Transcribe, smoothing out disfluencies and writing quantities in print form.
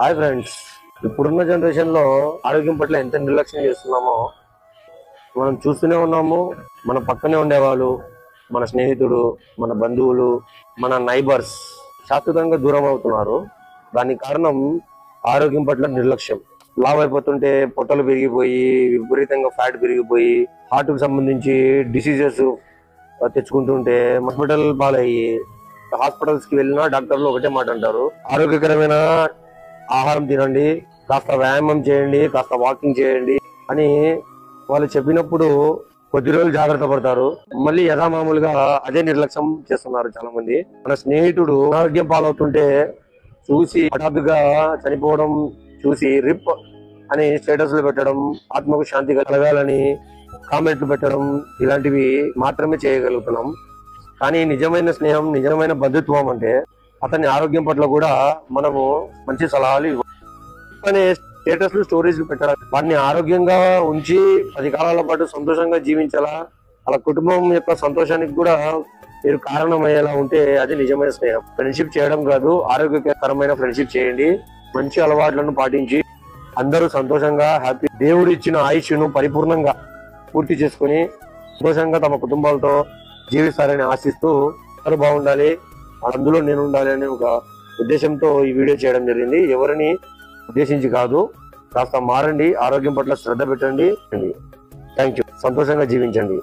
Hi friends, ఇప్పుడున్న generation లో ఆరోగ్యం పట్ల ఎంత నిర్లక్ష్యం చేస్తున్నామో మనం చూస్తూనే ఉన్నాము. మన పక్కనే ఉండేవాళ్ళు, మన స్నేహితుడు, మన బంధువులు, మన నైబర్స్ శాశ్వతంగా దూరం అవుతున్నారు. దానికి కారణం ఆరోగ్యం పట్ల నిర్లక్ష్యం. లావ్ అయిపోతుంటే పొట్టలు పెరిగిపోయి, విపరీతంగా ఫ్యాట్ పెరిగిపోయి, హార్ట్ కు సంబంధించి డిసీజెస్ తెచ్చుకుంటుంటే హాస్పిటల్ పాలయ్యి, హాస్పిటల్స్ కి వెళ్ళినా డాక్టర్లు ఒకటే మాట అంటారు, ఆరోగ్యకరమైన ఆహారం తినండి, కాస్త వ్యాయామం చేయండి, కాస్త వాకింగ్ చేయండి అని వాళ్ళు చెప్పినప్పుడు కొద్ది రోజులు జాగ్రత్త పడతారు. మళ్ళీ యథామామూలుగా అదే నిర్లక్ష్యం చేస్తున్నారు చాలా మంది. మన స్నేహితుడు ఆరోగ్యం పాలవుతుంటే చూసి హఠాత్తుగా చనిపోవడం చూసి రిప్ అని స్టేటస్లు పెట్టడం, ఆత్మకు శాంతి కలగాలని కామెంట్లు పెట్టడం, ఇలాంటివి మాత్రమే చేయగలుగుతున్నాం. కానీ నిజమైన స్నేహం, నిజమైన బంధుత్వం అంటే అతని ఆరోగ్యం పట్ల కూడా మనము మంచి సలహాలు ఇవ్వాలి. స్టేటస్లు, స్టోరీస్లు పెట్టడం, వాడిని ఆరోగ్యంగా ఉంచి 10 కాలాల పాటు సంతోషంగా జీవించాలా, వాళ్ళ కుటుంబం యొక్క సంతోషానికి కూడా మీరు కారణమయ్యేలా ఉంటే అది నిజమైన స్నేహం. ఫ్రెండ్షిప్ చేయడం కాదు, ఆరోగ్యకరమైన ఫ్రెండ్షిప్ చేయండి. మంచి అలవాట్లను పాటించి అందరూ సంతోషంగా, హ్యాపీ, దేవుడు ఇచ్చిన ఆయుష్ను పరిపూర్ణంగా పూర్తి చేసుకుని సంతోషంగా తమ కుటుంబాలతో జీవిస్తారని ఆశిస్తూ అందరూ బాగుండాలి, అందులో నేను ఉండాలి అనే ఒక ఉద్దేశంతో ఈ వీడియో చేయడం జరిగింది. ఎవరిని ఉద్దేశించి కాదు. కాస్త మారండి, ఆరోగ్యం పట్ల శ్రద్ధ పెట్టండి. Thank you. సంతోషంగా జీవించండి.